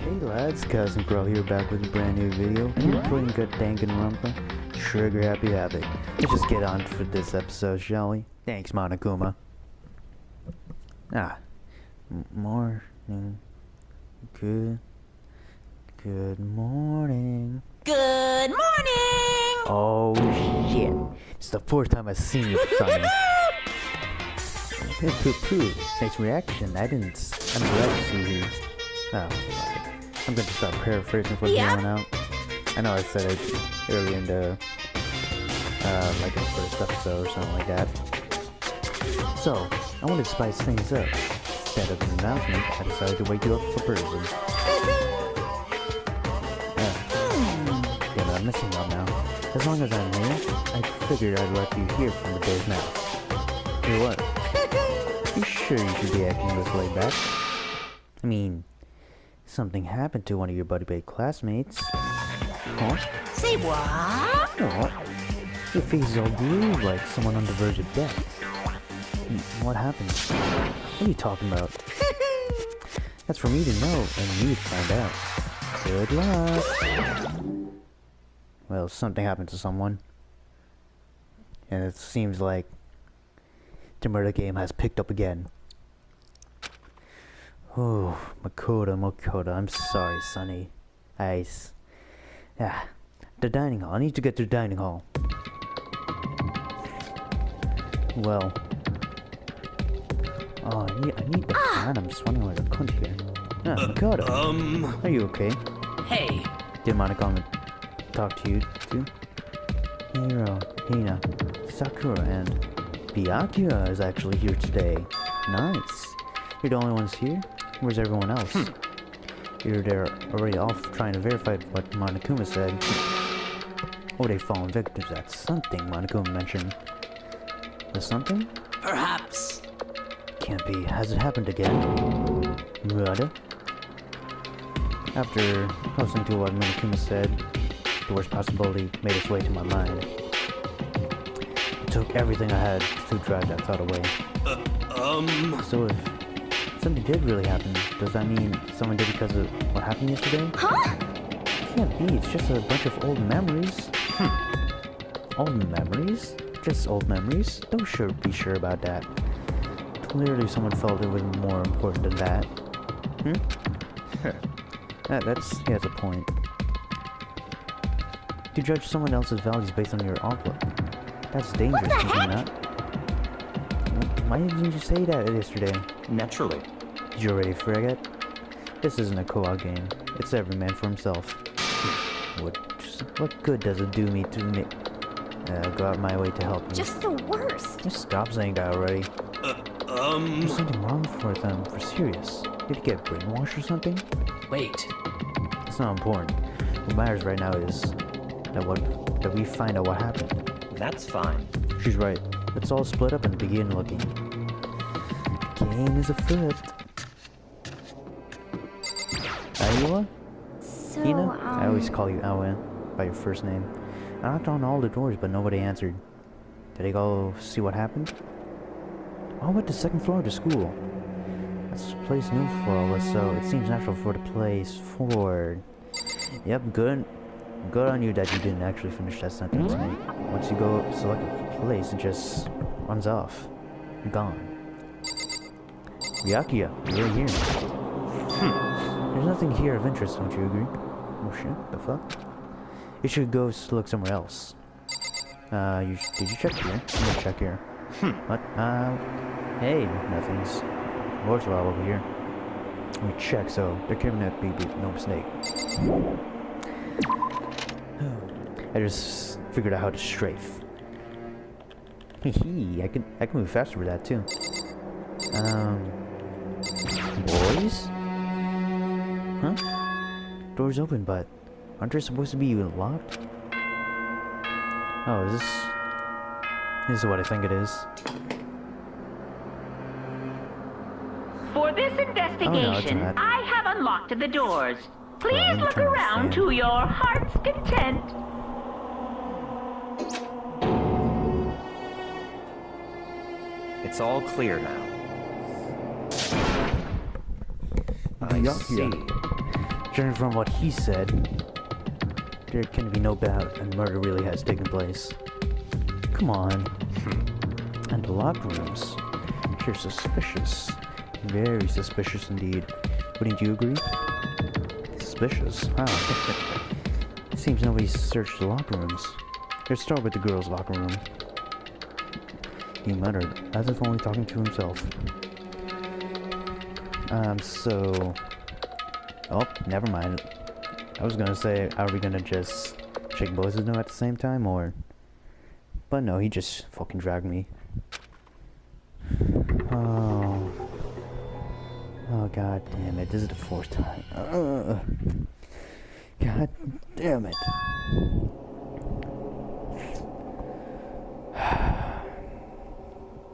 Hey lads, Cousin Crow here back with a brand new video. You're playing good Danganronpa, Trigger Happy Havoc. Let's just get on for this episode, shall we? Thanks, Monokuma. Morning. Good morning. Good morning! Oh shit. It's the fourth time I've seen you, Sonny. Poo-poo. Nice reaction. I'm glad to see you. Oh, fuck it. I'm going to start paraphrasing from here on out. I know I said it earlier in the, like in the first episode or something like that. So, I wanted to spice things up. Instead of an announcement, I decided to wake you up for person. Yeah, I'm missing out now. As long as I'm here, I figured I'd let you hear from the bear's mouth. Hey, what? You sure you should be acting this laid back? I mean, something happened to one of your buddy-bait classmates. Huh? Say what? Oh, your face is all blue like someone on the verge of death. What happened? What are you talking about? That's for me to know and you to find out. Good luck. Well, something happened to someone. And it seems like the murder game has picked up again. Oh, Makoto, I'm sorry, Sonny. The dining hall. I need to get to the dining hall. Well. Oh, I need the fan. I'm just wondering where the cunt here. Makoto. Are you okay? Hey. Did Monokuma talk to you too? Chihiro, Hina, Sakura, and Byakuya is actually here today. Nice. You're the only ones here? Where's everyone else? They're already off trying to verify what Monokuma said. Oh, they've fallen victims. That's something Monokuma mentioned. The something? Perhaps. Can't be. Has it happened again? Murder? After listening to what Monokuma said, the worst possibility made its way to my mind. It took everything I had to drive that thought away. So if something did really happen, does that mean someone did because of what happened yesterday? Huh? It can't be, it's just a bunch of old memories. Old memories? Just old memories? Don't be sure about that. Clearly someone felt it was more important than that. He has a point. To judge someone else's values based on your outlook. That's dangerous, isn't that? Why didn't you say that yesterday? Naturally. Did you already forget? This isn't a co-op game. It's every man for himself. What good does it do me to go out my way to help you? Just the worst. Just stop saying that already. There's something wrong with them, for serious. Did he get brainwashed or something? Wait. It's not important. What matters right now is that we find out what happened. That's fine. She's right. Let's all split up and begin looking. Game is afoot. Aiwa? So, Hina? I always call you Awa by your first name. I knocked on all the doors, but nobody answered. Did I go see what happened? Oh, went to the second floor of the school. That's a place new for all of us, so it seems natural for the place forward. Yep, good on you that you didn't actually finish that sentence, mate. Once you go select a place, it just runs off. You're gone. Byakuya, you're here. There's nothing here of interest, don't you agree? Oh shit, the fuck? You should go look somewhere else. Did you check here? I'm gonna check here. What? Hey, nothing's worthwhile over here. We check, so there cannot be no mistake. I just figured out how to strafe. Hee, I can move faster with that too. Boys? Huh? Door's open, but aren't they supposed to be locked? Oh, this is what I think it is. For this investigation, I have unlocked the doors. Please look around to your heart's content. It's all clear now. I see. Judging from what he said, there can be no doubt a murder really has taken place. Come on. And the locker rooms. You're suspicious. Very suspicious indeed. Wouldn't you agree? Suspicious? Wow. It seems nobody searched the locker rooms. Let's start with the girls' locker room. He muttered, as if only talking to himself. So... Oh, never mind. I was gonna say, are we gonna just check both of them at the same time, or... But no, he just fucking dragged me. Oh... Oh, god damn it, this is the 4th time. God damn it.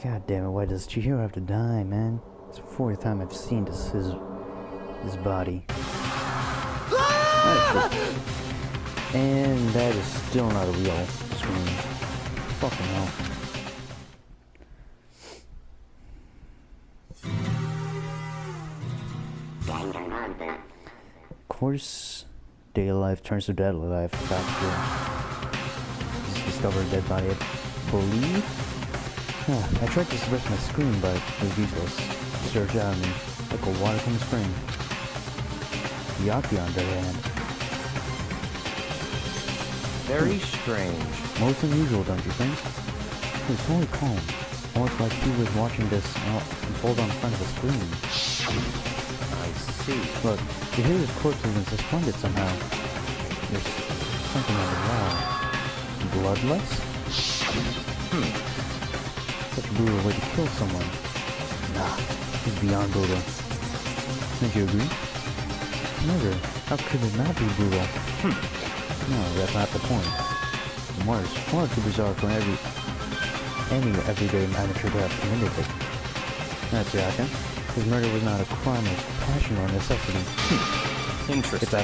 God damn it, why does Chihiro have to die, man? It's the 4th time I've seen his body. And that is still not a real scream. Fucking hell. Danganronpa. Of course, day alive turns to dead alive faster. Just discovered a dead body, I believe? I tried to suppress my scream, but it was useless. It surged out of me, like a water from a spring. Yaki, on the other hand. Very strange. Most unusual, don't you think? He was totally calm, almost like he was watching this unfold on front of a screen. I see. Look, Chihiro's corpse has been suspended somehow. There's something on the wall. Bloodless? Such a brutal way to kill someone. Nah, it's beyond brutal. Don't you agree? Murder? How could it not be brutal? No, that's not the point. Worse, far too bizarre for any everyday amateur to have committed it. That's right, huh? His murder was not a crime of passion or necessity. Interesting. It's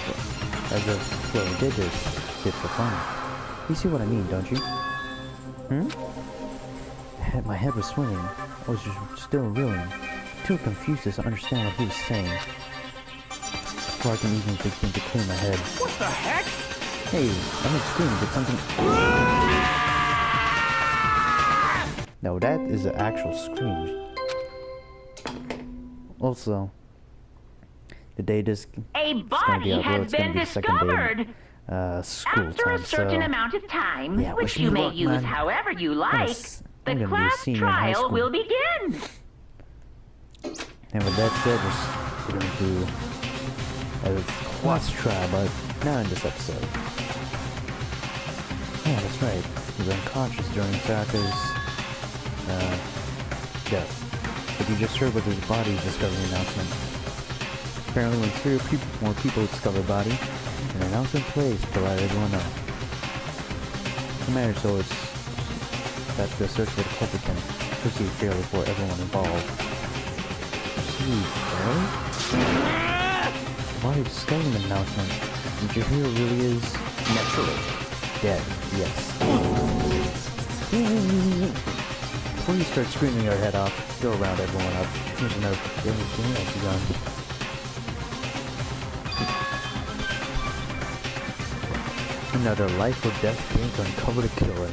as if whoever did this did for fun. You see what I mean, don't you? My head was swimming. I was just still reeling, too confused to understand what he was saying. Before I can even begin to clear my head. What the heck? Hey, I'm not screaming, did something... No, that is an actual scream. Also, the day this A is gonna body be uploaded, has it's gonna been be the second discovered. day school After time, a certain so... amount of time, Yeah, which wish you me may luck, use man. however you I'm like, the gonna be a class senior in high trial school. will begin. And with that said, we're going to do a class trial, but not in this episode. Yeah, that's right. He was unconscious during Saka's death. But you just heard what his body discovery announcement. Apparently when 3 or more people discover a body, an announcement plays to let everyone know. No matter so, it's that the search for the culprit can proceed fairly for everyone involved. Really? Body discovery announcement. And Chihiro really is Naturally. dead. Yes. Before you start screaming your head off, go around everyone up. Here's another game that's begun. Another life or death game to uncover the killer.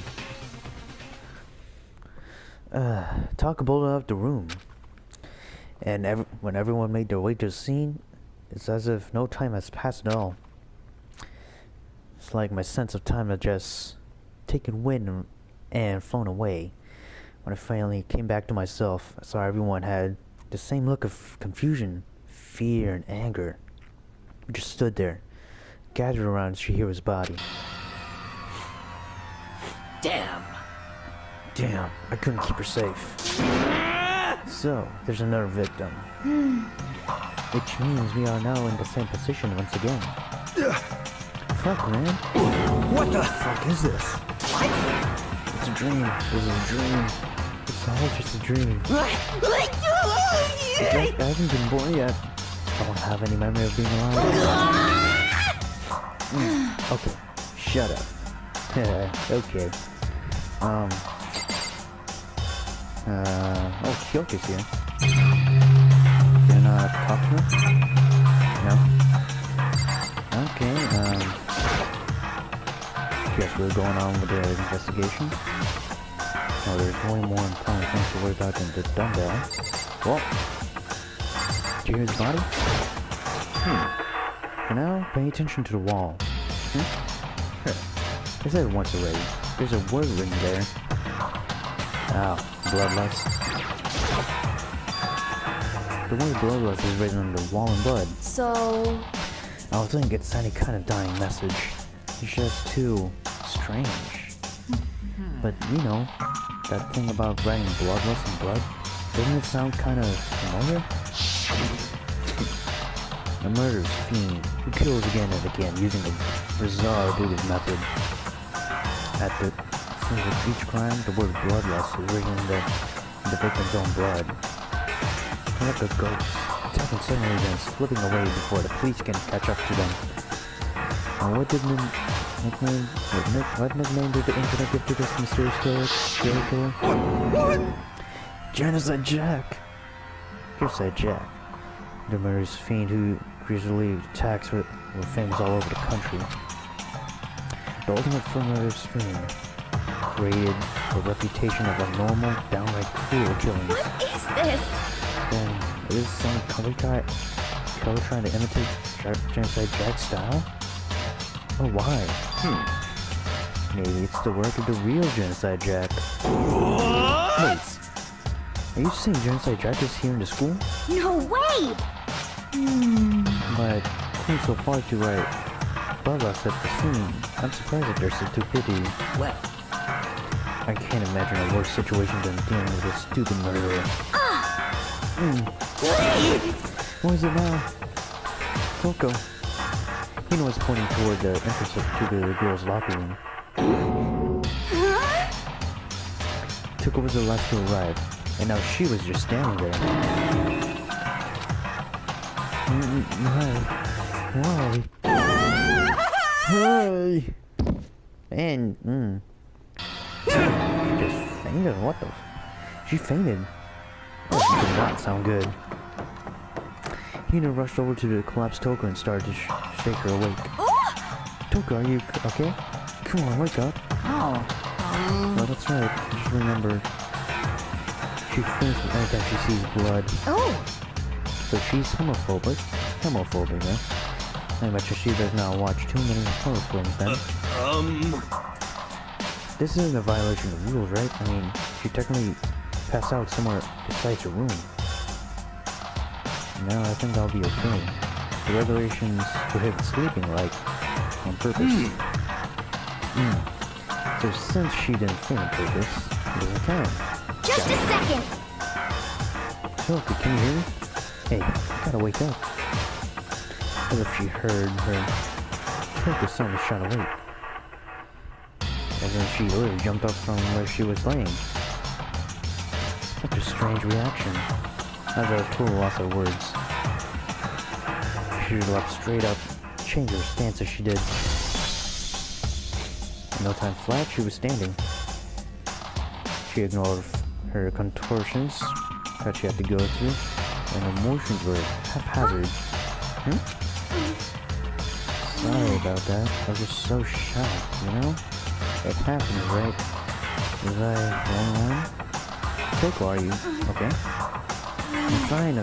Talk about out the room. And when everyone made their way to the scene, it's as if no time has passed at all. It's like my sense of time had just taken wind and flown away. When I finally came back to myself, I saw everyone had the same look of confusion, fear, and anger. We just stood there, gathered around Chihiro's body. Damn. Damn, I couldn't keep her safe. So, there's another victim. Which means we are now in the same position once again. Fuck, man. What the Fuck is this? It's a dream. This is a dream. It's all just a dream. I haven't been born yet. I don't have any memory of being alive. Okay, shut up. Okay. Oh, Hyoko's here. Can I talk to her? No? what's really going on with the investigation. No, there's way more important things to worry about than the dumbbell. Well, did you hear the body? For now, pay attention to the wall. I said it once already. There's a word written there. Ow, bloodlust. The word bloodlust is written on the wall in blood. So... I don't think it's any kind of dying message. It's just too strange. But, you know, that thing about writing bloodlust in blood, doesn't it sound kind of familiar? A murderous fiend who kills again and again using a bizarre brutal method. At the scene of each crime, the word bloodlust is written in the victim's own blood. Like a ghost, attacking suddenly then slipping away before the police can catch up to them. And what nickname did the internet give to this mysterious serial killer? What? Genocide Jack! Genocide Jack. The murderous fiend who grisly attacks were famous all over the country. The ultimate murderous fiend created a reputation of abnormal, downright cruel killings. What is this? Then, is some killer trying to imitate Genocide Jack's style? Oh, why? Maybe it's the work of the real Genocide Jack. What? Wait, are you saying Genocide Jack is here in the school? No way! But seems so far to write bloodlust at the scene. I'm surprised at their stupidity. Well, I can't imagine a worse situation than dealing with a stupid murderer. What is it now? Coco. You know it's pointing toward the entrance to the girls' locker room. Took over the last to arrive, and now she was just standing there. Why? Hi. And she just fainted. What the? She fainted. That did not sound good. Hina rushed over to the collapsed Toka and started to shake her awake. Toka, are you okay? Come on, wake up. Well, that's right. Just remember, she faints anytime she sees blood. So she's homophobic, I bet she does not watch too many horror films then. This isn't a violation of rules, right? I mean, she technically passed out somewhere besides her room. No, I think I'll be okay. The regulations prohibit sleeping, like, on purpose. So since she didn't faint on purpose, it doesn't count. Just a second! Sophie, can you hear me? Hey, you gotta wake up. As if she heard her. Focus suddenly shot awake. And then she literally jumped up from where she was laying. Such a strange reaction. I was at a total loss of words. She leapt straight up, changed her stance as she did. In no time flat, she was standing. She ignored her contortions that she had to go through, and her motions were haphazard. Sorry about that. I was just so shocked, you know? It happened, right? Was I the only one? Coco, are you? Okay. I'm fine.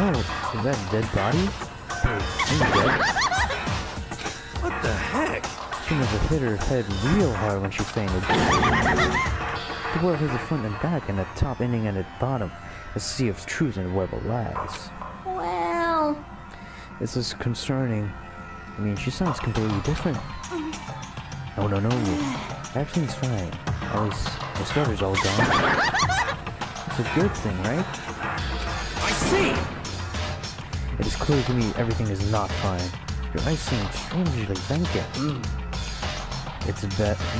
Oh, is that a dead body? Hey, are you dead? What the heck? She must have hit her head real hard when she fainted. The web has a front and back, and a top ending and a bottom. A sea of truth and a web of lies. Well... This is concerning. I mean, she sounds completely different. Oh, no. Everything's fine. At least, the stutter's all gone. It's a good thing, right? I see! It is clear to me everything is not fine. Your eyes seem strangely vacant. It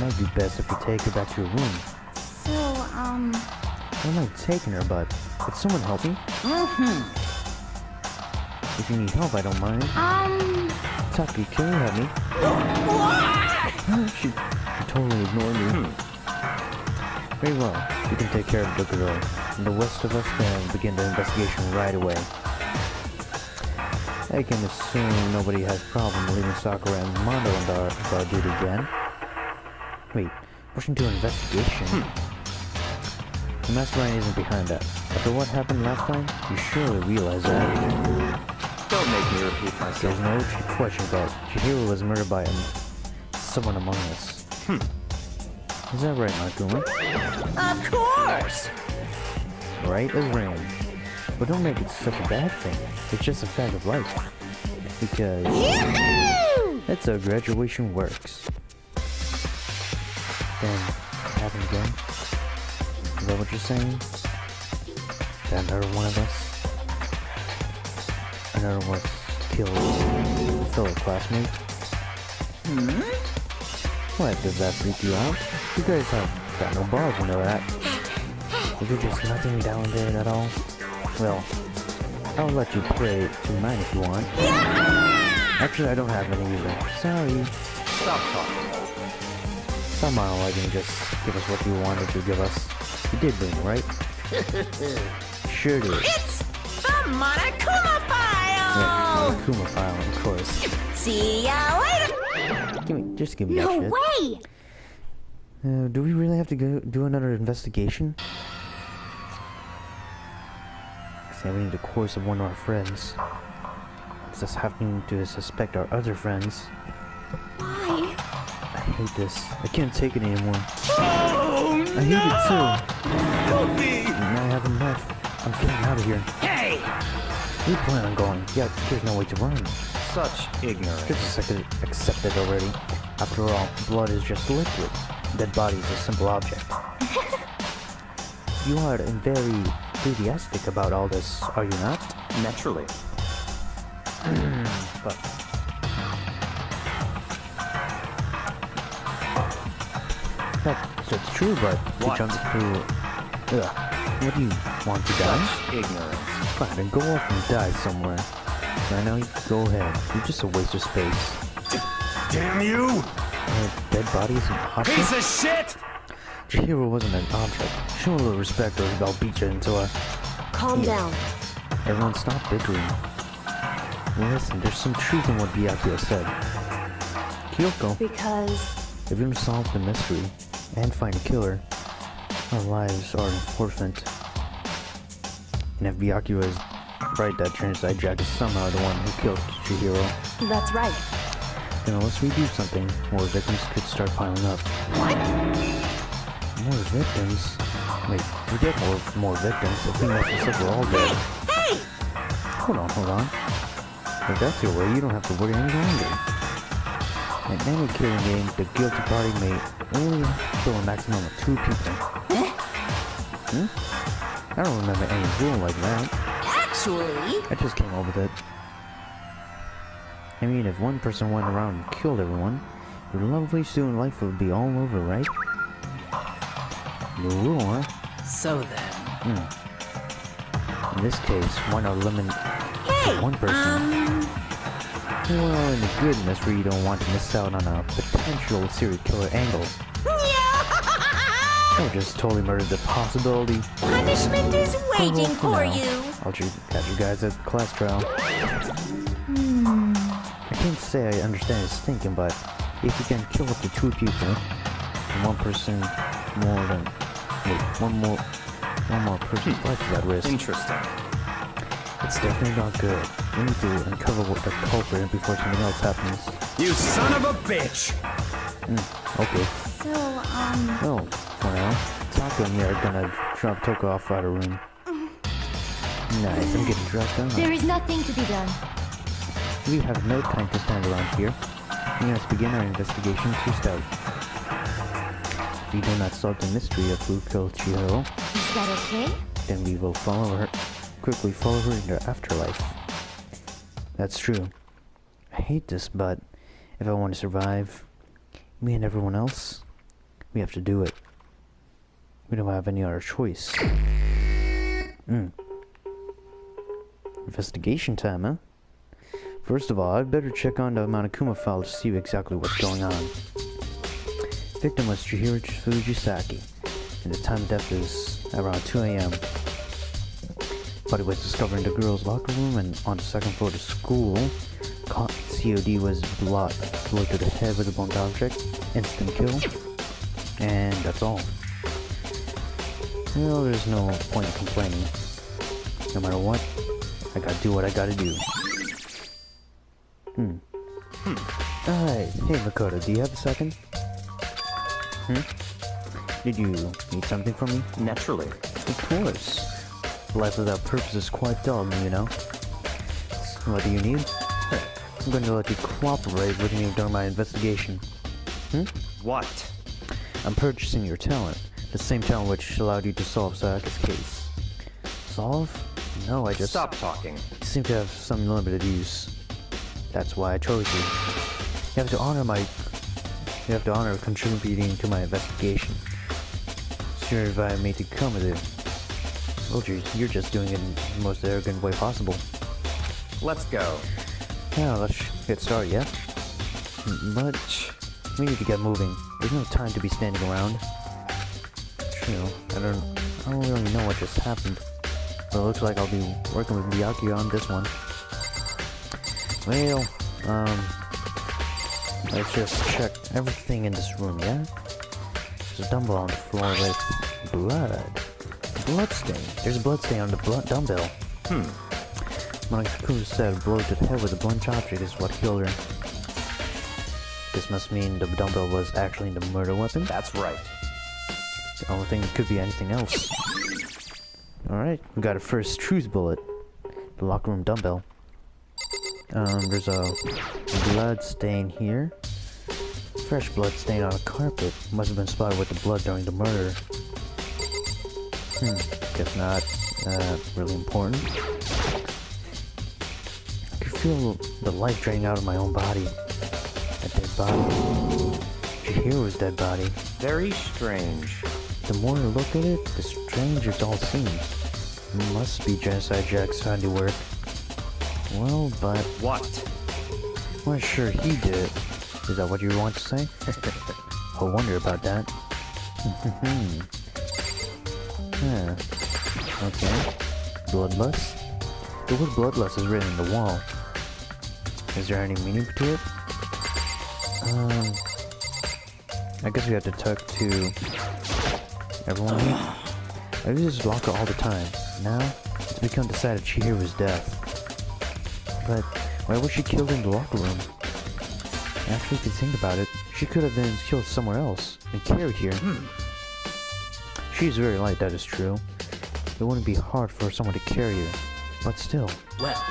might be best if you take her back to your room. So, I'm not taking her, but could someone help me? If you need help, I don't mind. Taki, can you help me? She totally ignored me. Very well. You can take care of the girl, and the rest of us can begin the investigation right away. I can assume nobody has problem leaving Sakura and Mondo on guard duty again. Wait, pushing to investigation? The mastermind isn't behind that. After what happened last time, you surely realize that. Don't make me repeat myself. There's no question that Chihiro was murdered by someone among us. Is that right, Nakuma? Of course! Right as rain. But don't make it such a bad thing. It's just a fact of life. Because that's how graduation works. Then, it happened again? Is that what you're saying? That another one of us? Another one killed a fellow classmate? What, does that freak you out? You guys have got no balls, you know that. Is there just nothing down there at all? Well, I'll let you play to mine if you want. Actually, I don't have any either. Sorry. Stop talking. Somehow I can just give us what you wanted to give us. You did bring it, right? Sure did. It's the Monokuma Yeah, file! Akuma file, of course. See ya later! Just give me that No shit. way! Do we really have to go do another investigation? Examining the course of one of our friends. Is this happening to suspect our other friends? Why? I hate this. I can't take it anymore. Oh, I hate it too. Help me! And I have enough. I'm getting out of here. Hey! We plan on going. Yeah, there's no way to run. Such ignorance. Just accept it already. After all, blood is just liquid. Dead body is a simple object. You are very enthusiastic about all this, are you not? Naturally. But that's true, but you What? jumped through. Ugh. What do you want to die? Such ignorance. Fine, then go off and die somewhere. Right now, you go ahead. You're just a waste of space. Damn you! Dead body is an object? Piece of shit! Chihiro wasn't an object. Show a little respect or I'll beat you into a... Calm down. Everyone stop bickering. Listen, there's some truth in what Byakuya said. Kyoko, Because... if you solve the mystery and find a killer, our lives are in forfeit. And if Byakuya is right that Genocide Jack is somehow the one who killed Chihiro, That's right. then unless we do something, more victims could start piling up. What? More victims? Wait, we get more victims if we make this up, we're all dead. Hey! Hold on. If that's your way, you don't have to worry any longer. In any killing game, the guilty party may only kill a maximum of 2 people. I don't remember any rule like that. Actually... I just came up with it. I mean, if one person went around and killed everyone, your lovely student life would be all over, right? The rule, huh? So then... In this case, why not limit Hey! one person? Well, in the goodness where you don't want to miss out on a potential serial killer angle. Or just totally murder the possibility. Punishment is waiting for now. you! I'll catch you guys at the class trial. I can't say I understand his thinking, but if you can kill up to 2 people, and one person more than... Wait, one more person's life is at risk. Interesting. It's definitely not good. We need to uncover what the culprit before something else happens. You son of a bitch! Okay. So, Well, for now, Taka and me are gonna drop Toko off out of room. Nice, I'm getting dressed up. there is nothing to be done. We have no time to stand around here. We must begin our investigation to start. If we do not solve the mystery of who killed Chihiro, Is that okay? then we will quickly follow her in the afterlife. That's true. I hate this, but if I want to survive, me and everyone else, we have to do it. We don't have any other choice. Investigation time, huh? First of all, I'd better check on the Monokuma file to see exactly what's going on. Victim was Chihiro Fujisaki, and the time of death is around 2 a.m. Body was discovered in the girls' locker room and on the second floor of the school. COD was blow to the head with a blunt object. Instant kill. And that's all. Well, there's no point in complaining. No matter what, I gotta do what I gotta do. Alright, hey Makoto, do you have a second? Did you need something from me? Naturally. Of course. Life without purpose is quite dull, you know. What do you need? I'm going to let you cooperate with me during my investigation. What? I'm purchasing your talent. The same talent which allowed you to solve Sayaka's case. Solve? No, I just... Stop talking. You seem to have some limited use. That's why I chose you. You have to honor contributing to my investigation. Sure invited me to come with it. Well, you're just doing it in the most arrogant way possible. Let's go. Yeah, let's get started, yeah? But we need to get moving. There's no time to be standing around. True, I don't really know what just happened. But it looks like I'll be working with Miyaki on this one. Well, let's just check everything in this room, yeah? There's a dumbbell on the floor with blood. Bloodstain. There's a bloodstain on the dumbbell. Monokuku said a blow to the head with a blunt object is what killed her. This must mean the dumbbell was actually the murder weapon? That's right. The only thing could be anything else. Alright, we got a first truth bullet. The locker room dumbbell. There's a blood stain here. Fresh blood stain on a carpet. Must have been spotted with the blood during the murder. Guess not really important. I can feel the life draining out of my own body. A dead body. Chihiro's dead body. Very strange. The more I look at it, the stranger it all seems. Must be Genocide Jack's handiwork. Well, but... What? Well, sure he did it. Is that what you want to say? I wonder about that. Yeah. Okay. Bloodlust? The word bloodlust is written in the wall. Is there any meaning to it? I guess we have to talk to everyone here. I use this locker all the time. Now, it's become decided Chihiro's death. But why was she killed in the locker room? Actually, if you think about it, she could have been killed somewhere else and carried here. She's very light, that is true. It wouldn't be hard for someone to carry her. But still. Well,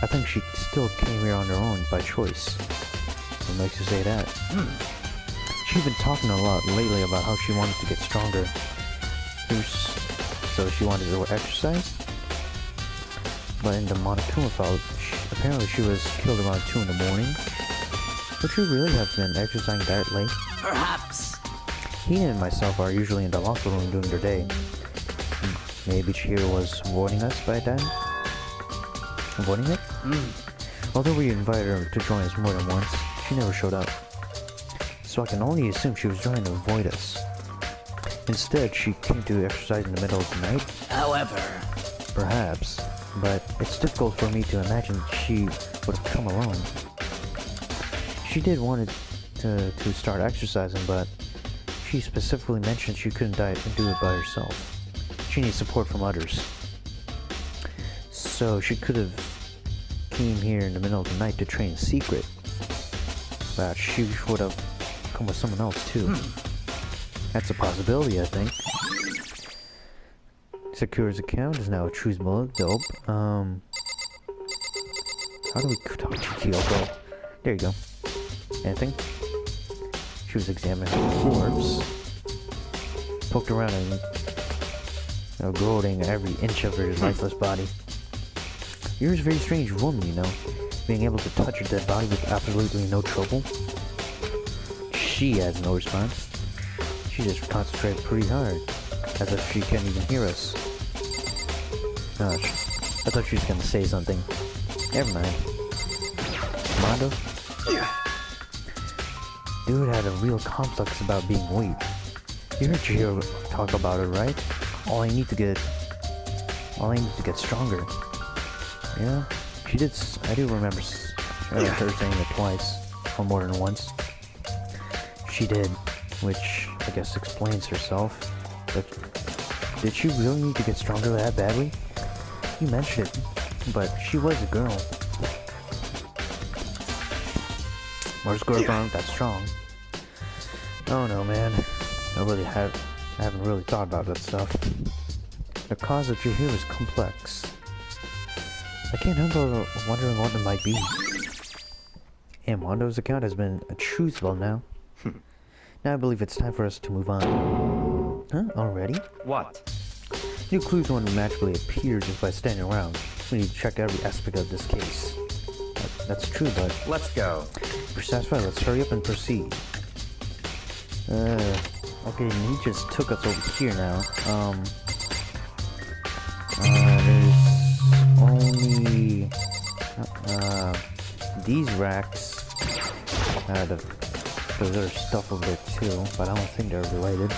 I think she still came here on her own by choice. What makes you say that? She's been talking a lot lately about how she wanted to get stronger. So she wanted to exercise? But in the Monokuma file, apparently she was killed around 2 in the morning. Would she really have been exercising that late? perhaps. He and myself are usually in the locker room during the day. Maybe Chihiro was avoiding us by then? Avoiding it? Although we invited her to join us more than once, she never showed up. So I can only assume she was trying to avoid us. Instead, she came to exercise in the middle of the night? However, Perhaps, but it's difficult for me to imagine she would have come alone. She did want to start exercising, but she specifically mentioned she couldn't do it by herself. She needs support from others. So she could have came here in the middle of the night to train in secret. But she would have come with someone else too. That's a possibility, I think. Sakura's account is now a truth bullet. Dope. How do we talk to Kyoko? There you go. Anything? She was examining the corpse. Poked around and gloating every inch of her lifeless body. You're a very strange woman, you know. Being able to touch a dead body with absolutely no trouble. She has no response. She just concentrated pretty hard. As if she can't even hear us. Gosh, I thought she was gonna say something. Never mind. Mondo? Dude had a real complex about being weak. You heard Chihiro talk about it, right? All I need to get All aims to get stronger. Yeah, she did. I do remember her saying it twice, or more than once. She did, which I guess explains herself. But did she really need to get stronger that badly? You mentioned it, but she was a girl. Most girls aren't that strong. Oh no, man. I haven't really thought about that stuff. The cause of Chihiro is complex. I can't help but wondering what it might be. And Wando's account has been a truthful now. Now I believe it's time for us to move on. Huh? Already? What? New clues won't magically appear just by standing around. We need to check every aspect of this case. That's true, but... Let's go. We're satisfied. Let's hurry up and proceed. Okay, he just took us over here now. There's only... these racks. There's other stuff over there too, but I don't think they're related.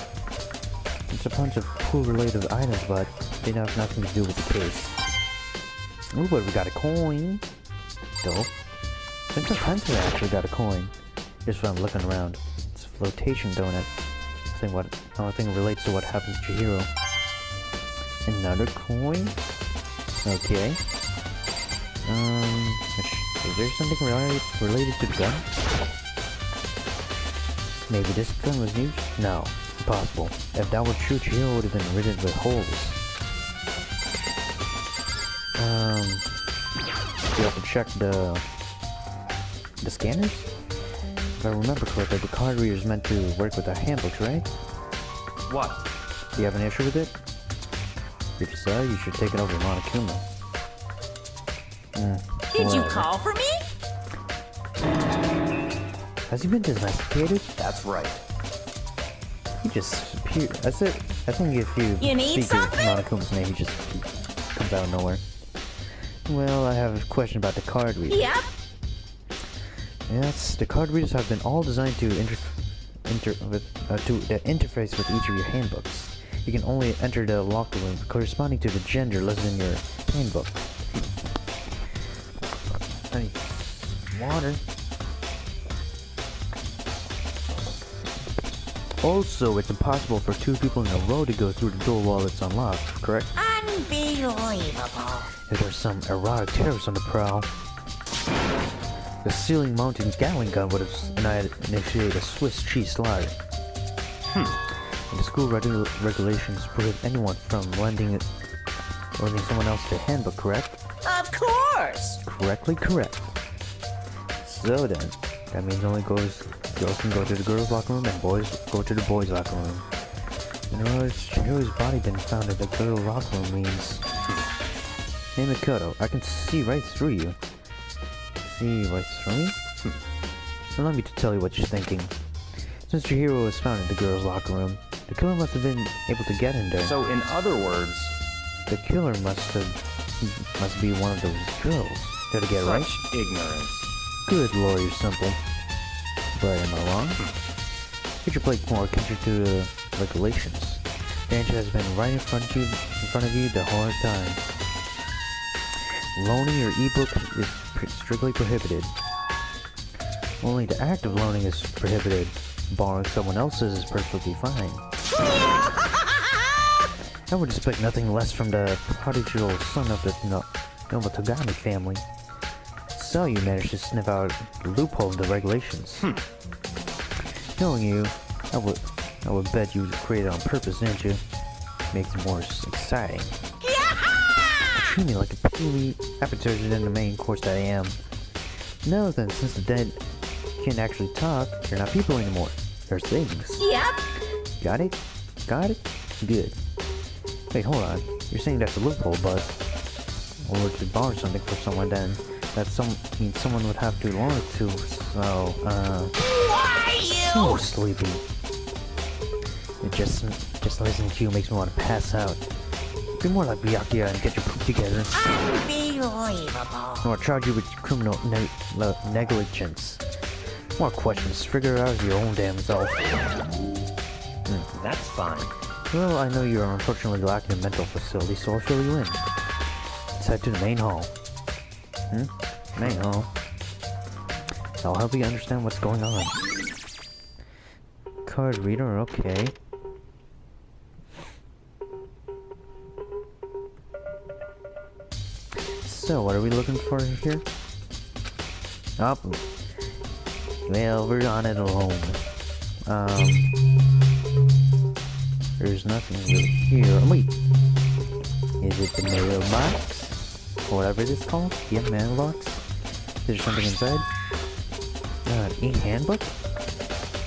It's a bunch of cool related items, but they have nothing to do with the case. Ooh, but we got a coin. Dope. Since sometimes I actually got a coin. Just when I'm looking around. It's a flotation donut. I don't think it relates to what happened to Chihiro. Another coin? Okay. Is there something related to the gun? Maybe this gun was used? No. Impossible. If that were true, Chihiro would have been riddled with holes. We have to check the scanners? If I remember correctly, the card reader is meant to work with our handbooks, right? What? Do you have an issue with it? If so, you should take it over to Monokuma. Did you call for me? Has he been domesticated? That's right. He just appeared. That's it. I think if you need speak something? Monokuma's name, he comes out of nowhere. Well, I have a question about the card reader. Yep. Yes, the card readers have been all designed to interface with each of your handbooks. You can only enter the locker room corresponding to the gender listed in your handbook. I need water. Also, it's impossible for two people in a row to go through the door while it's unlocked, correct? Unbelievable. If there's some erotic terrorists on the prowl, the ceiling mounted Gatling gun would have initiated a Swiss cheese slide. And the school regulations prohibit anyone from lending someone else their handbook, correct? Of course. Correctly correct. So then, that means only girls can go to the girls' locker room and boys go to the boys' locker room. In other words, Chihiro's body been found at the girls' locker room means... Hey Mikoto, I can see right through you. See right through me? Allow me to tell you what you're thinking. Since Chihiro was found in the girls' locker room, the killer must have been able to get in there. So in other words... The killer must be one of those girls. Did I get it right? Such ignorance. Good lord, you're simple. But am I wrong? You should pay more attention to the regulations. Danger has been right in front of you the whole time. Loaning your ebook is strictly prohibited. Only the act of loaning is prohibited. Borrowing someone else's is perfectly fine. I would expect nothing less from the prodigal son of the Nobutogawa family. So you managed to sniff out the loophole in the regulations. Knowing you, I would bet you created it on purpose, didn't you? Makes it more exciting. Treat me like a puny appetizer than the main course that I am. No, then, since the dead can't actually talk, they're not people anymore. They're things. Yep. Got it? Got it? Good. Wait, hold on. You're saying that's a loophole, but... Or to borrow something from someone, then... That means someone would have to loan it to, so, Why you? so sleepy. It just listening to you makes me want to pass out. Be more like Byakuya and get your poop together. Unbelievable. Or charge you with criminal negligence. More questions. Figure it out your own damn self. That's fine. Well, I know you're unfortunately lacking a mental facility, so I'll fill you in. Let's head to the main hall. Main hall. I'll help you understand what's going on. Card reader, okay. So, what are we looking for here? Oh, well, we're on it alone. There's nothing really here. Oh, wait. Is it the mailbox? Or whatever it is called? Yeah, mailbox. Is there something inside? E-handbook?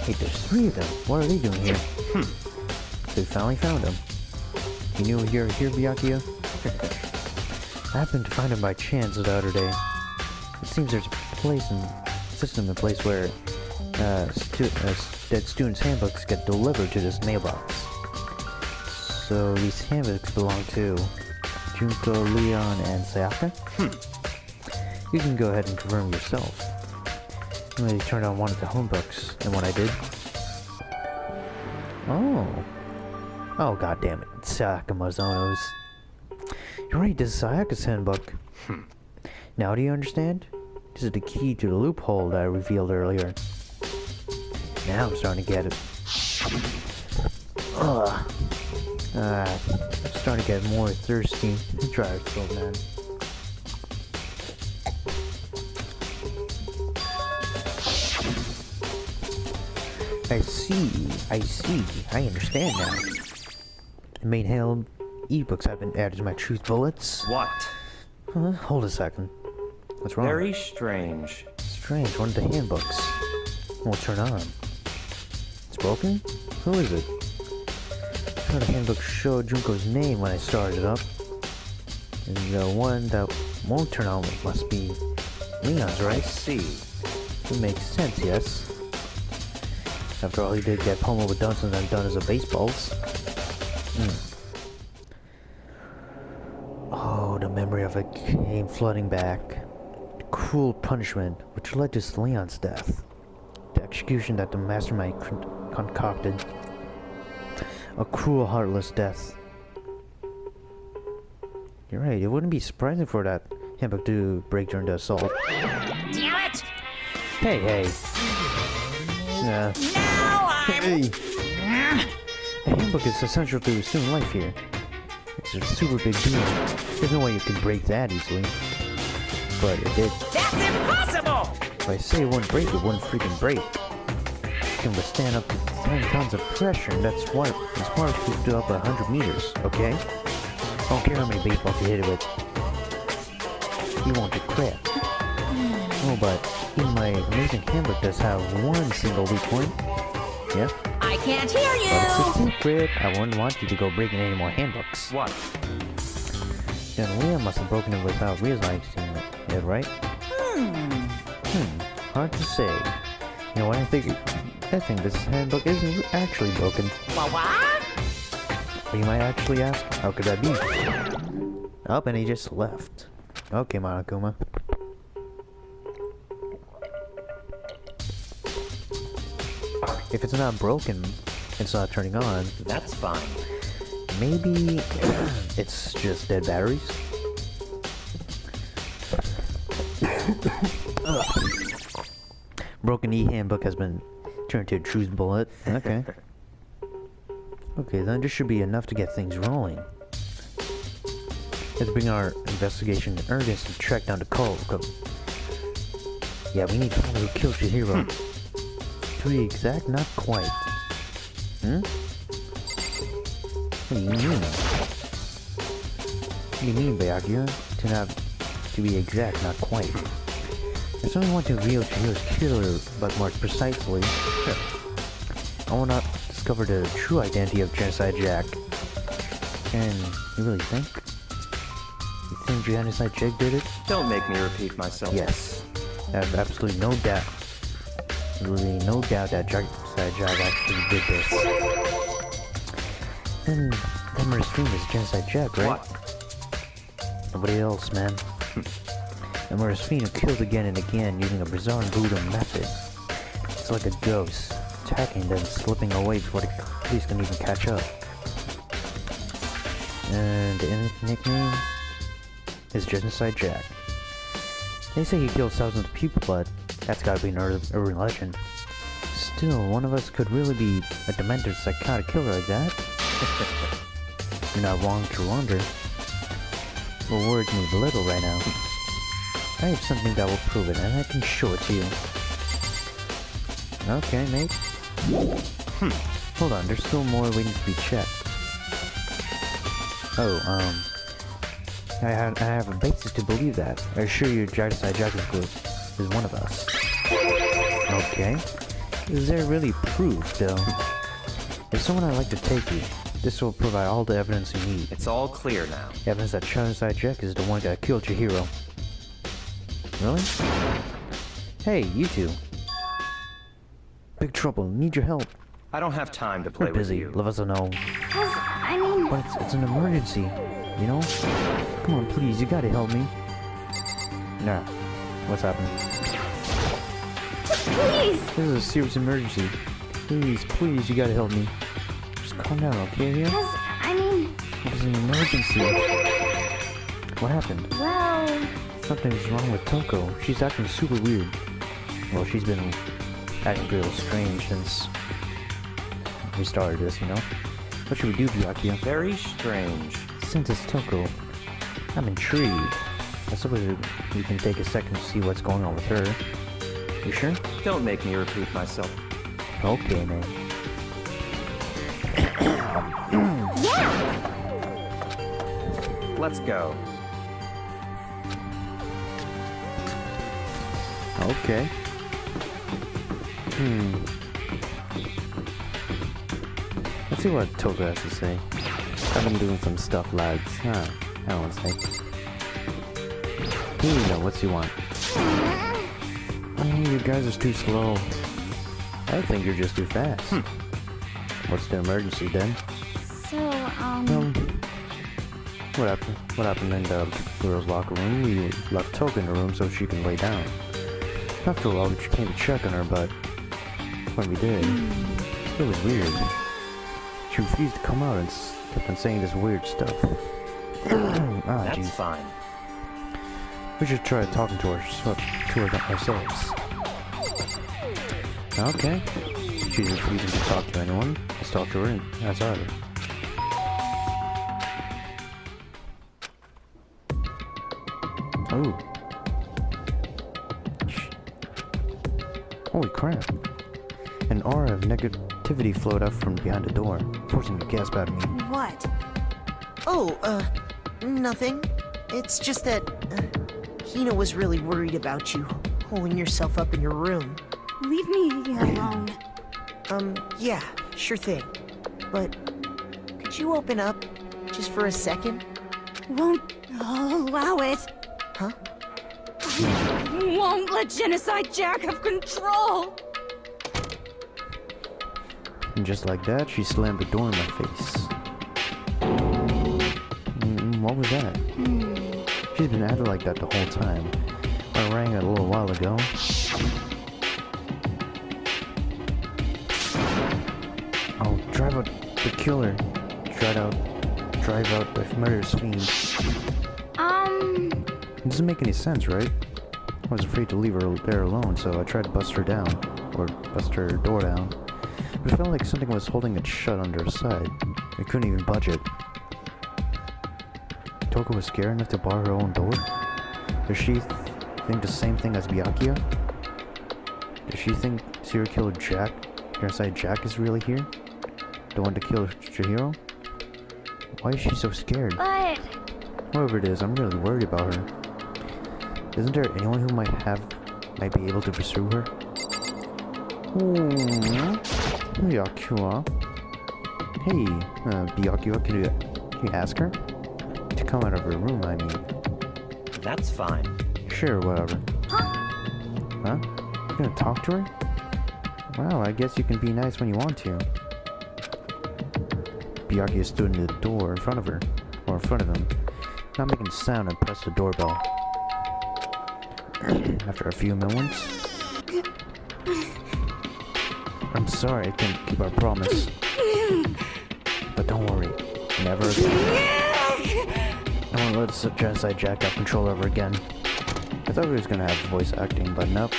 Wait, there's 3 of them. What are they doing here? They finally found them. You knew you were here, Byakuya? I happened to find them by chance the other day. It seems there's a system in place where dead students' handbooks get delivered to this mailbox. So these handbooks belong to Junko, Leon, and Sayaka? You can go ahead and confirm yourself. They turned on one of the homebooks, and what I did? Oh, god damn it. Sayaka Mizuno's. You're right, this is Sayaka's handbook. Now do you understand? This is the key to the loophole that I revealed earlier. Now I'm starting to get it. I'm starting to get more thirsty. Dry our throat, man. I see. I understand now. The main held ebooks have been added to my truth bullets. What? Hold a second. What's wrong? Very strange. Strange, one of the handbooks won't turn on. It's broken? Who is it? The handbook showed Junko's name when I started it up. And the one that won't turn on must be Leon's, right? I see. It makes sense, yes. After all, he did get pummeled with Dunson and done as a baseballs. Oh, the memory of it came flooding back. The cruel punishment which led to Leon's death. The execution that the mastermind concocted. A cruel, heartless death. You're right, it wouldn't be surprising for that handbook to break during the assault. Damn it! Hey. Yeah. Now I'm... Hey! A handbook is essential to student life here. It's a super big deal. There's no way you can break that easily. But it did. That's impossible! If I say it wouldn't break, it wouldn't freaking break. It can withstand up to 10 tons of pressure, and that's why it's hard to do up 100 meters, okay? I don't care how many baseballs you hit it with. You won't get crap. Oh, but even my amazing handbook does have one single weak point. Yeah? I can't hear But it's you! a secret. I wouldn't want you to go breaking any more handbooks. What? Then Leon must have broken it without realizing it, right? Hard to say. You know what I think this handbook isn't actually broken. What? But you might actually ask, how could that be? Oh, and he just left. Okay, Monokuma. If it's not broken, it's not turning on. That's fine. Maybe it's just dead batteries? Broken e-handbook has been turned to a truth bullet. Okay. Okay, then this should be enough to get things rolling. Let's bring our investigation in earnest and track down the cult. Yeah, we need to find who killed Chihiro. To be exact, not quite. What do you mean? What do you mean, Byakuya? To be exact, not quite. There's only one to reveal Chihiro's killer, but more precisely, I want to discover the true identity of Genocide Jack. And you really think? You think Genocide Jack did it? Don't make me repeat myself. Yes. I have absolutely no doubt. Really no doubt that Genocide Jack actually did this. Then that murder's fiend is Genocide Jack, right? What? Nobody else, man. The murder's fiend who kills again and again using a bizarre voodoo method. It's like a ghost, attacking then slipping away before the police can even catch up. And the nickname is Genocide Jack. They say he kills thousands of people, but that's gotta be an urban legend. Still, one of us could really be a demented psychotic killer like that. You're not wrong to wonder. Well, words mean little right now. I have something that will prove it, and I can show it to you. Okay, mate. Hold on, there's still more waiting to be checked. Oh, I have a basis to believe that. I assure you, Genocide Jack is one of us. Okay. Is there really proof, though? If someone I'd like to take you, this will provide all the evidence you need. It's all clear now. Evidence that Genocide Jack is the one that killed Chihiro. Really? Hey, you two. Big trouble. Need your help. I don't have time to play We're with busy. you. Let us know. I mean... But it's an emergency, you know? Come on, please. You gotta help me. Nah. What's happening? Please! This is a serious emergency. Please, you gotta help me. Just calm down, okay, here? I mean... It was an emergency. What happened? Well... Something's wrong with Toko. She's acting super weird. Well, she's been acting real strange since we started this, you know? What should we do, Byakuya? Very strange. Since it's Toko, I'm intrigued. I suppose we can take a second to see what's going on with her. You sure? Don't make me repeat myself. Okay, man. Let's go. Okay. Let's see what Toko has to say. I've been doing some stuff, lads. Huh, I don't want to say. Here you go, what's you want? You guys are too slow. I think you're just too fast. What's the emergency then? So, What happened in the girls' locker room? We left Toko in the room so she can lay down. After a while, we came to check on her, but when we did, it was weird. She refused to come out and kept on saying this weird stuff. That's jeez. fine. We should try talking to her ourselves. Okay. She's refusing to talk to anyone. Let's talk to her outside. Oh. Holy crap. An aura of negativity flowed up from behind the door, forcing me to gasp out of me. What? Oh, nothing. It's just that, Hina was really worried about you, holding yourself up in your room. leave me alone. Yeah, sure thing. But, could you open up, just for a second? Won't allow it. Huh? Won't let Genocide Jack have control. And just like that, she slammed the door in my face. What was that? She's been acting like that the whole time. I rang it a little while ago. I'll drive out the killer. Drive out the murderous fiend. It doesn't make any sense, right? I was afraid to leave her there alone, so I tried to bust her down. Or bust her door down. It felt like something was holding it shut under her side. I couldn't even budge it. Toko was scared enough to bar her own door? Does she think the same thing as Byakuya? Does she think serial killer Genocide Jack is really here? The one to kill Chihiro? Why is she so scared? But... Whoever it is, I'm really worried about her. Isn't there anyone who might be able to pursue her? Byakuya. Hey, Byakuya, can you ask her? To come out of her room, I mean. That's fine. Sure, whatever. Huh? You gonna talk to her? Wow, I guess you can be nice when you want to. Byakuya stood in the door in front of her, or in front of him, not making a sound, and pressed the doorbell. After a few moments, I'm sorry I couldn't keep our promise. But don't worry, never again. I won't let the Genocide Jack have control over again. I thought he was gonna have voice acting, but nope.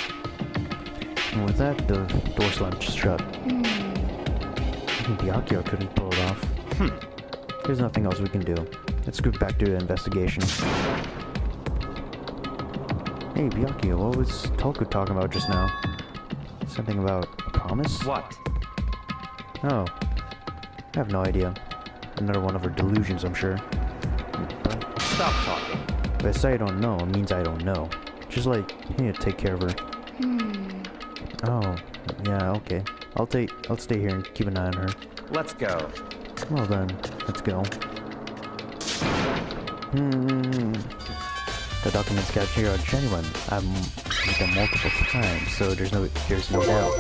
And with that, the door slammed shut. Even Byakuya couldn't pull it off. There's nothing else we can do. Let's get back to the investigation. Hey, Byakuya, what was Toku talking about just now? Something about a promise? What? Oh. I have no idea. Another one of her delusions, I'm sure. But Stop talking. if I say I don't know, it means I don't know. Just like, you need to take care of her. Oh, yeah, okay. I'll stay here and keep an eye on her. Let's go. Well then, let's go. The documents captured here are genuine. I've read them multiple times, so there's no doubt.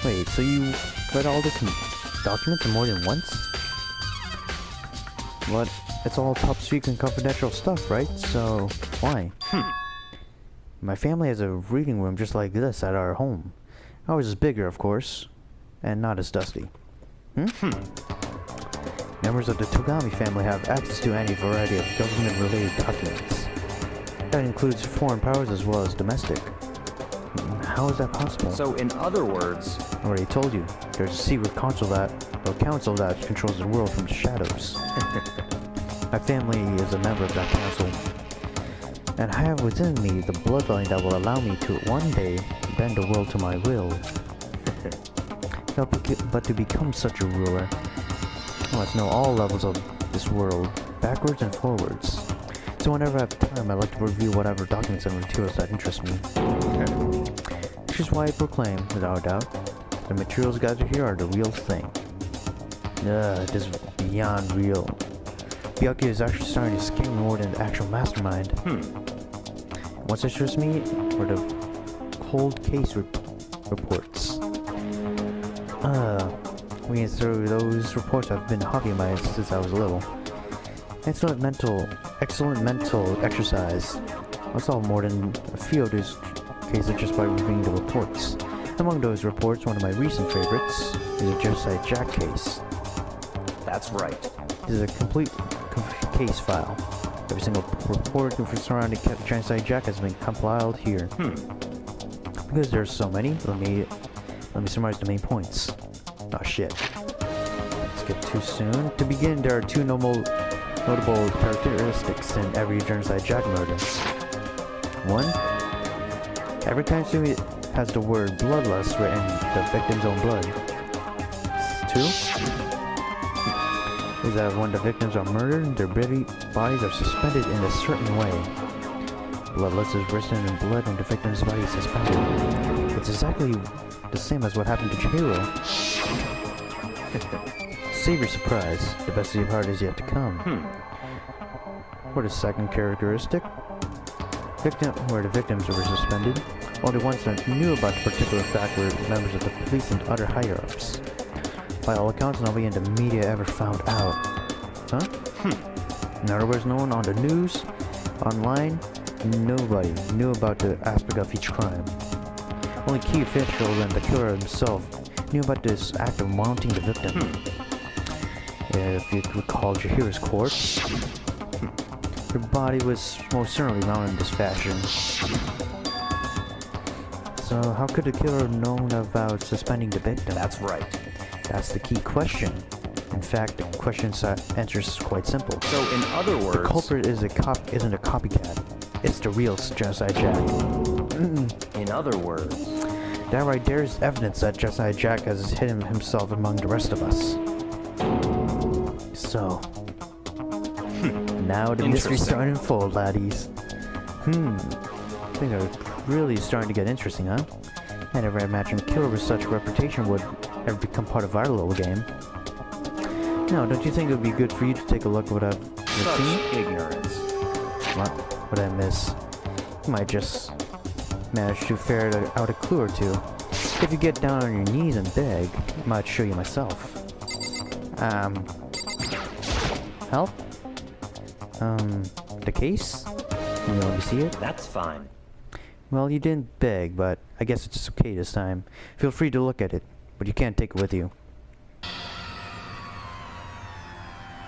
Wait, so you read all the documents more than once? What? It's all top secret and confidential stuff, right? So, why? My family has a reading room just like this at our home. Ours is bigger, of course, and not as dusty. Members of the Togami family have access to any variety of government-related documents. That includes foreign powers as well as domestic. How is that possible? So, in other words... I already told you. There's a secret council that controls the world from the shadows. My family is a member of that council. And I have within me the bloodline that will allow me to one day bend the world to my will. But to become such a ruler, I must know all levels of this world, backwards and forwards. So whenever I have time, I like to review whatever documents and materials that interest me. Which is why I proclaim, without a doubt, the materials gathered here are the real thing. It is beyond real. Byakuya is actually starting to scare me more than the actual mastermind. What's interests me are the cold case reports. Reading through those reports have been a hobby of mine since I was little. Excellent mental exercise. I solved more than a few of those cases just by reviewing the reports. Among those reports, one of my recent favorites is the Genocide Jack case. That's right. This is a complete case file. Every single report surrounding Genocide Jack has been compiled here. Because there's so many, let me summarize the main points. Oh shit. Let's get too soon. To begin, there are two notable characteristics in every Genocide Jack murder. One, every crime scene has the word bloodlust written in the victim's own blood. Two, is that when the victims are murdered, their bodies are suspended in a certain way. Bloodlust is written in blood and the victim's body is suspended. It's exactly the same as what happened to Chihiro. Save your surprise. The best part is yet to come. For the second characteristic, where the victims were suspended, only ones that knew about the particular fact were members of the police and other higher-ups. By all accounts, nobody in the media ever found out. In other words, no one on the news, online, nobody knew about the aspect of each crime. Only key officials and the killer himself knew about this act of mounting the victim. If you recall Chihiro's corpse, her body was most certainly mounted in this fashion. So how could the killer have known about suspending the victim? That's right. That's the key question. In fact, the question's answer is quite simple. So in other words... The culprit isn't a copycat. It's the real Genocide Jack. In other words... That right there is evidence that Genocide Jack has hidden himself among the rest of us. So... Now the mystery's starting to unfold, laddies. Things are really starting to get interesting, huh? I never imagined a killer with such a reputation would ever become part of our little game. Now, don't you think it would be good for you to take a look at what I've seen? Such ignorance. What I miss? You might just manage to ferret out a clue or two. If you get down on your knees and beg, I might show you myself. Help? The case? Can you let me see it? That's fine. Well, you didn't beg, but I guess it's okay this time. Feel free to look at it, but you can't take it with you.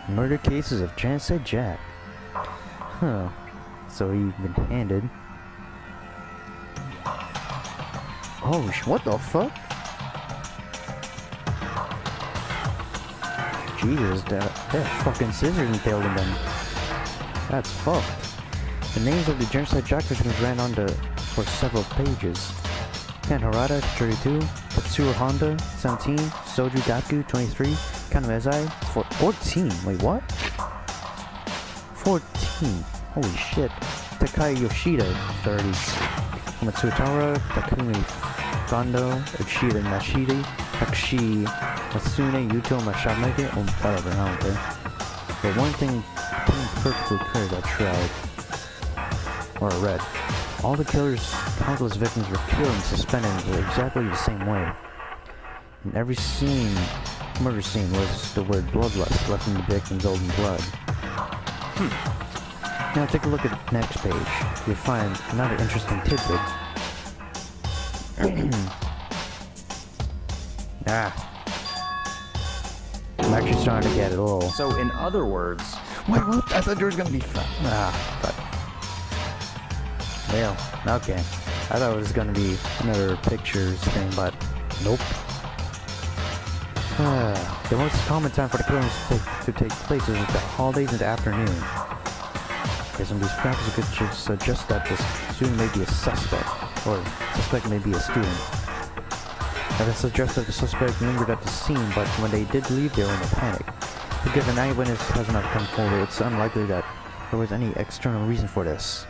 Murder cases of Genocide Jack. Huh. So you've been handed. Oh, what the fuck? Jesus, that fucking scissors impaled in them. That's fucked. The names of the genocide jack victims ran on for several pages. Ken Harada, 32, Tetsuo Honda, 17, Soju Gaku, 23, Kanmezai, 14. Wait, what? 14. Holy shit. Takai Yoshida, 30. Matsuotara, Takumi Gondo, Uchida Nashidi, Takeshi Masune, Yuto Mashameke, or whatever, I don't care. But one thing became perfectly clear that tried. Or read. All the killers' countless victims were killed and suspended in exactly the same way. In every murder scene was the word bloodlust left in the victim's own blood. Now take a look at the next page. You'll find another interesting tidbit. I'm actually starting to get it a little. So, in other words... Wait, what? I thought there was gonna be but... Well, okay. I thought it was gonna be another pictures thing, but nope. The most common time for the killings to take place is the holidays in the afternoon. Okay, some of these factors could suggest that the student may be a suspect, or suspect may be a student. That it suggests that the suspect lingered at the scene, but when they did leave, they were in a panic. Because an eyewitness has not come forward, it's unlikely that there was any external reason for this.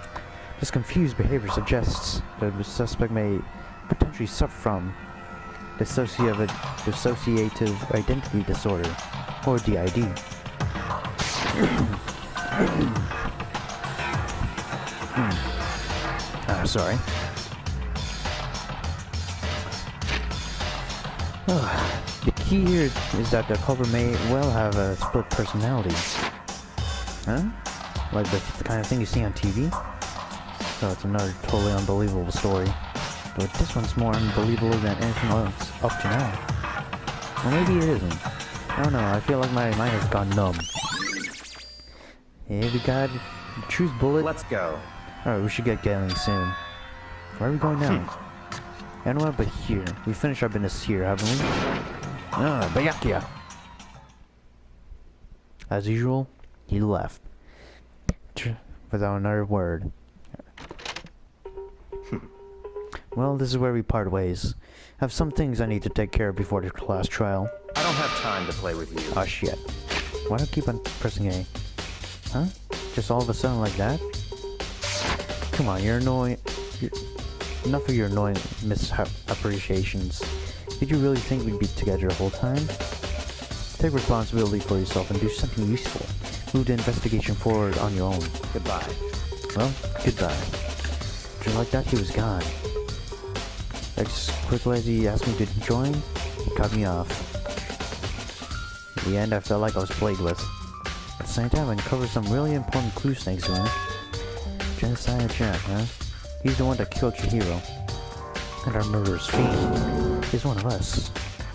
This confused behavior suggests that the suspect may potentially suffer from dissociative identity disorder, or DID. Sorry. The key here is that the culprit may well have a split personality. Huh? Like the kind of thing you see on TV? So it's another totally unbelievable story. But this one's more unbelievable than anything else up to now. Or maybe it isn't. I don't know, I feel like my mind has gone numb. Hey, we got choose bullet. Let's go. Alright, we should get going soon. Where are we going now? Anywhere but here. We finished our business here, haven't we? Bayakia! As usual, he left. Without another word. Well, this is where we part ways. I have some things I need to take care of before the class trial. I don't have time to play with you. Oh shit. Why do I keep on pressing A? Huh? Just all of a sudden like that? Come on, you're annoying. Enough of your annoying misappreciations. Did you really think we'd be together the whole time? Take responsibility for yourself and do something useful. Move the investigation forward on your own. Goodbye. Well, goodbye. Just like that, he was gone. As quickly as he asked me to join, he cut me off. In the end, I felt like I was played with. At the same time, I uncovered some really important clues thanks to him. Genocide Jack, huh? He's the one that killed Chihiro. And our murderous fiend. He's one of us.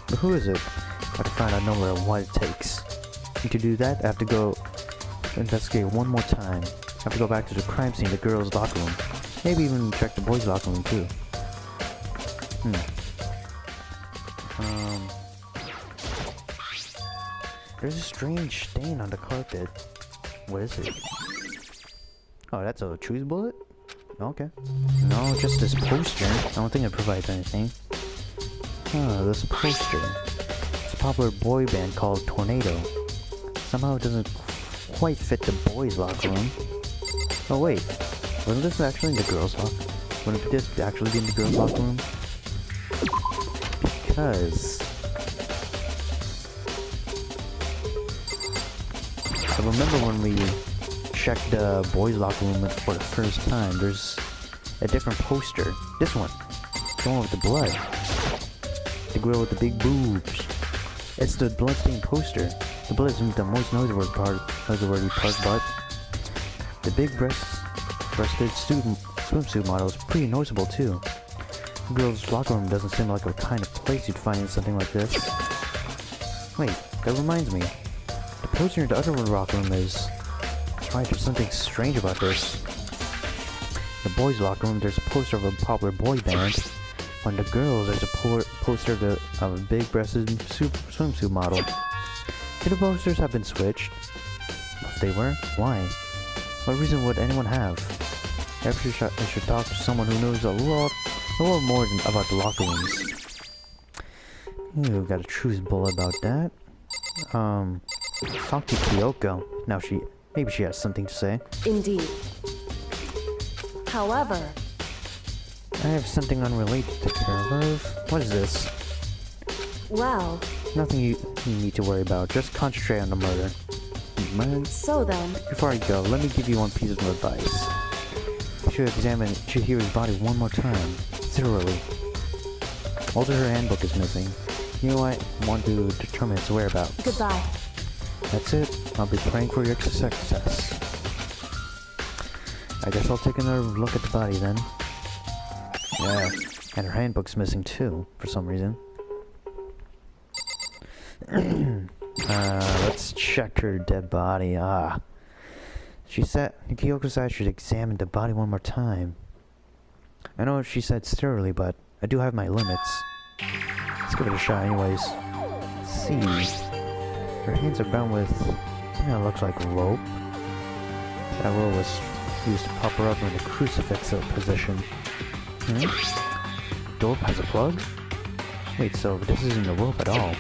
But who is it? I have to find out no matter what it takes. And to do that, I have to go investigate one more time. I have to go back to the crime scene, the girls' locker room. Maybe even check the boys' locker room too. There's a strange stain on the carpet. What is it? Oh, that's a choose bullet? Okay. No, just this poster. I don't think it provides anything. Oh, this poster. It's a popular boy band called Tornado. Somehow it doesn't quite fit the boys' locker room. Oh wait, wasn't this actually in the girls' locker room? Wouldn't this actually be in the girls' locker room? Because I remember when we checked the boys' locker room for the first time, there's a different poster. This one. The one with the blood. The girl with the big boobs. It's the bloodstained poster. The blood isn't the most noteworthy part, but the big breasted swimsuit model is pretty noticeable too. The girl's locker room doesn't seem like a kind of place you'd find something like this. Wait, that reminds me. The poster in the other locker room is That's right, there's something strange about this. In the boys' locker room, there's a poster of a popular boy band. On the girls, there's a poster of a big-breasted swimsuit model. Could the posters have been switched? If they were, why? What reason would anyone have? Perhaps I should talk to someone who knows a lot more about the locker rooms. You got a truth bull about that. Talk to Kyoko. Now maybe she has something to say. Indeed. However, I have something unrelated to care of. What is this? well, Nothing you need to worry about. Just concentrate on the murder. so then, Before I go, let me give you one piece of advice. You should examine Chihiro's body one more time, thoroughly. Also, her handbook is missing. You know what? I want to determine its whereabouts. goodbye. That's it. I'll be praying for your success. I guess I'll take another look at the body then. Yeah, and her handbook's missing too, for some reason. Let's check her dead body. Kyoko said I should examine the body one more time. I know she said thoroughly, but I do have my limits. Let's give it a shot anyways. Let's see. Her hands are bound with something that looks like rope. That rope was used to pop her up in the crucifix position. Door has a plug? Wait, so this isn't a rope at all.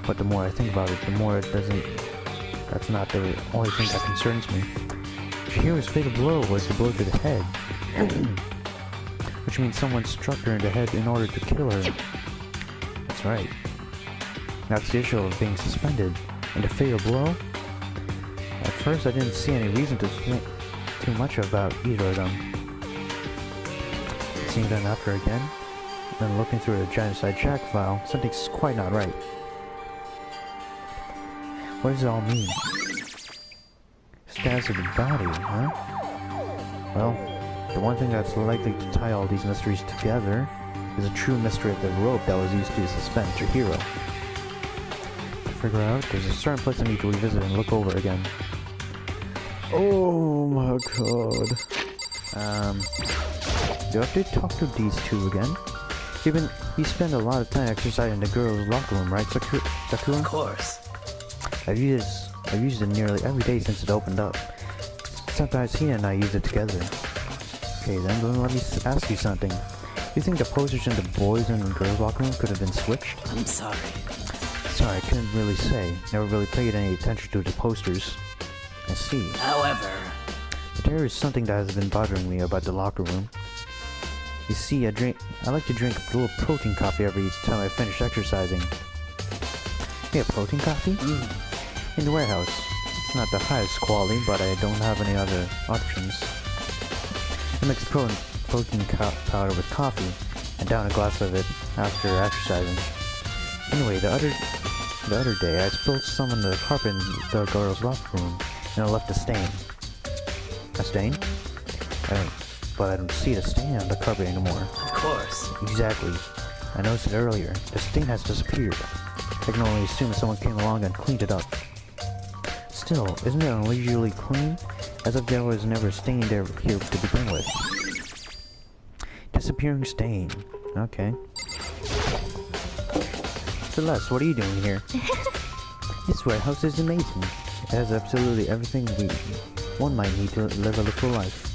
But the more I think about it, the more it doesn't... That's not the only thing that concerns me. Chihiro's fatal blow was the blow to the head. Which means someone struck her in the head in order to kill her. That's right. That's the issue of being suspended. And the fatal blow? At first I didn't see any reason to think too much about either of them. Seeing that after again, then looking through the genocide Jack file, something's quite not right. What does it all mean? Status of the body, huh? Well, the one thing that's likely to tie all these mysteries together is a true mystery of the rope that was used to suspend Chihiro. To figure out, there's a certain place I need to revisit and look over again. Oh my god. Do I have to talk to these two again? You spend a lot of time exercising in the girls' locker room, right, Sakura? Of course. I've used it nearly every day since it opened up. Sometimes he and I use it together. Okay, then let me ask you something. Do you think the posters in the boys' and girls' locker room could have been switched? I'm sorry. Sorry, I couldn't really say. Never really paid any attention to the posters. I see. However, But there is something that has been bothering me about the locker room. You see, I like to drink a little protein coffee every time I finish exercising. Yeah, protein coffee? In the warehouse. It's not the highest quality, but I don't have any other options. I mix protein powder with coffee, and down a glass of it after exercising. Anyway, the other day, I spilled some on the carpet in the girls' locker room, and I left a stain. A stain? But I don't see the stain on the carpet anymore. of course. Exactly. I noticed it earlier. The stain has disappeared. I can only assume someone came along and cleaned it up. Still, isn't it unusually clean? As if there was never a stain here to begin with. Disappearing stain. Okay. Celeste, what are you doing here? This warehouse is amazing. It has absolutely everything one might need to live a full life.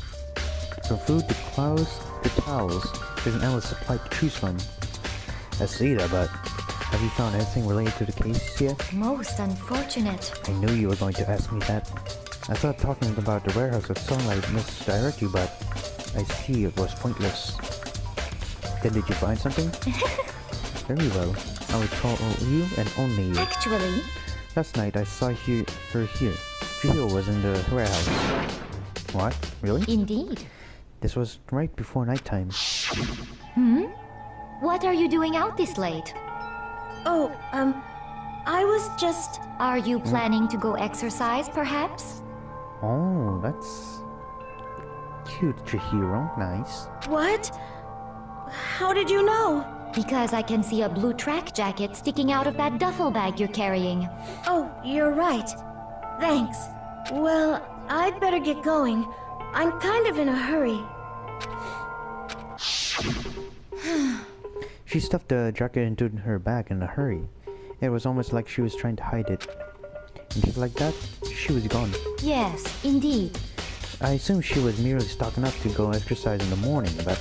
From food to clothes to towels, there's an endless supply to choose from. I see that, but have you found anything related to the case yet? Most unfortunate. I knew you were going to ask me that. I thought talking about the warehouse would sound like misdirect you, but I see it was pointless. Then did you find something? Very well. I will call you and only you. Actually, Last night I saw her here. Chihiro was in the warehouse. What? Really? indeed. This was right before nighttime. What are you doing out this late? Oh, I was just... Are you planning to go exercise, perhaps? Oh, that's cute, Chihiro. Nice. What? How did you know? Because I can see a blue track jacket sticking out of that duffel bag you're carrying. Oh, you're right. Thanks. Well, I'd better get going. I'm kind of in a hurry. She stuffed the jacket into her bag in a hurry. It was almost like she was trying to hide it. And just like that, she was gone. Yes, indeed. I assumed she was merely stocking up to go exercise in the morning, but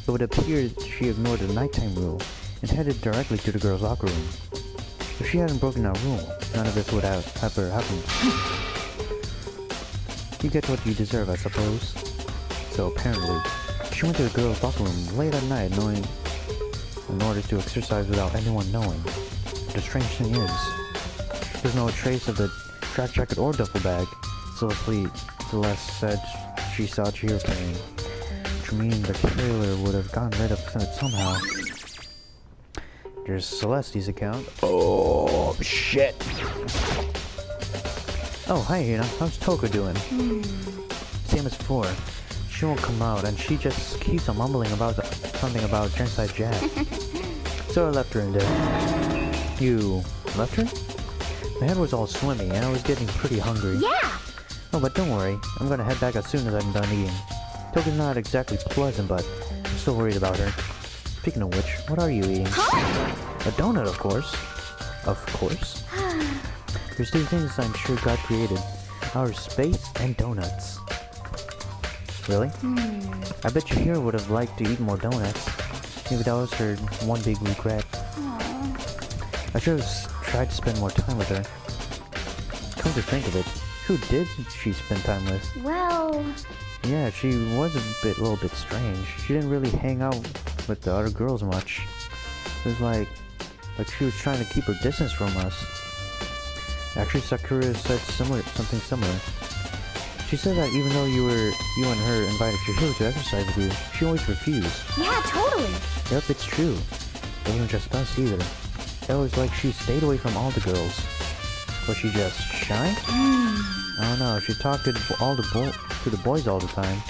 it would appear she ignored the nighttime rule and headed directly to the girls' locker room. If she hadn't broken that rule, none of this would have ever happened. You get what you deserve, I suppose. So apparently, she went to the girls' locker room late at night in order to exercise without anyone knowing. But the strange thing is, there's no trace of the track jacket or duffel bag Celeste said she saw Chihiro carrying, which means the killer would have gotten rid of it somehow. There's Celeste's account. Oh, shit. Oh, hi, Hina. How's Toko doing? Same as before. She won't come out, and she just keeps on mumbling about something about Genocide Jack. So I left her in there. You left her? My head was all swimmy, and I was getting pretty hungry. Yeah! Oh, but don't worry. I'm gonna head back as soon as I'm done eating. Toko's not exactly pleasant, but I'm still worried about her. Speaking of which, what are you eating? Huh? A donut, of course. Of course. There's two things I'm sure God created. Outer space and donuts. Really? I bet Chihiro would have liked to eat more donuts. Maybe that was her one big regret. I should have tried to spend more time with her. Come to think of it, who did she spend time with? Well... Yeah, she was a little bit strange. She didn't really hang out with the other girls much. It was like she was trying to keep her distance from us. Actually, Sakura said something similar. She said that even though you and her invited Chihiro to exercise with you, she always refused. Yeah, totally. Yep, it's true. It wasn't just us either. It was like she stayed away from all the girls. Was she just shy? I don't know. She talked to the boys all the time.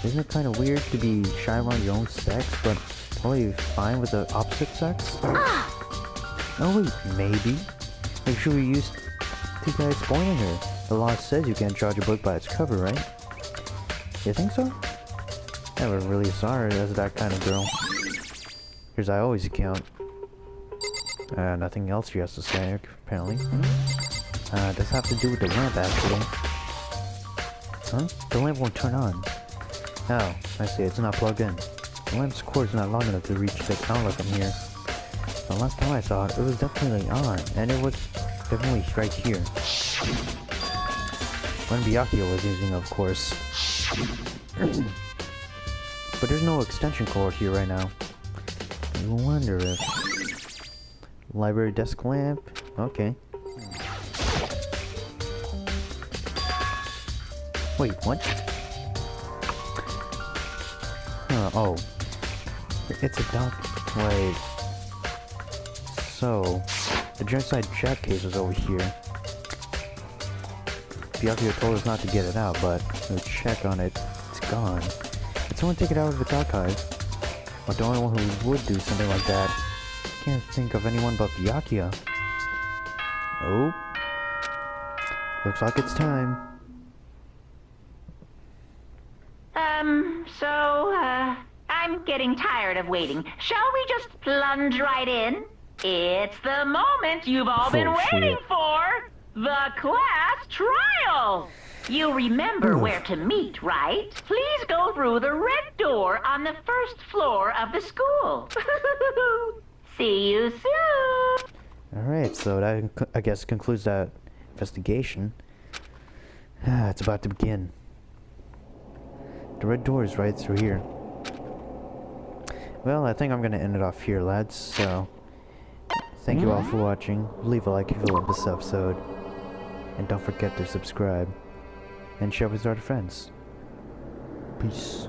Isn't it kind of weird to be shy around your own sex, but totally fine with the opposite sex? Oh wait, maybe. Make sure we use two guys spoiling her. The law says you can't judge a book by its cover, right? You think so? Never really saw her as that kind of girl. Here's I always account. Nothing else she has to say, apparently. Does have to do with the lamp, actually. Huh? The lamp won't turn on. Oh, I see, it's not plugged in. The lamp's cord's not long enough to reach the outlet from here. The last time I saw it, it was definitely on, and it was definitely right here. When Byakuya was using, of course. But there's no extension cord here right now. I wonder if... Library desk lamp? Okay. Wait, what? Oh. It's a dock. Wait. So, the Genocide Jack case was over here. Byakuya told us not to get it out, but we check on it. It's gone. Did someone take it out of its archive? But the only one who would do something like that. Can't think of anyone but Byakuya. Oh. Looks like it's time. I'm getting tired of waiting. Shall we just plunge right in? It's the moment you've all been waiting for! The class trial! You remember where to meet, right? Please go through the red door on the first floor of the school. See you soon! Alright, so that, I guess, concludes that investigation. It's about to begin. The red door is right through here. Well, I think I'm gonna end it off here, lads, so... Thank you all for watching. Leave a like if you love this episode. And don't forget to subscribe. And share with your friends. Peace.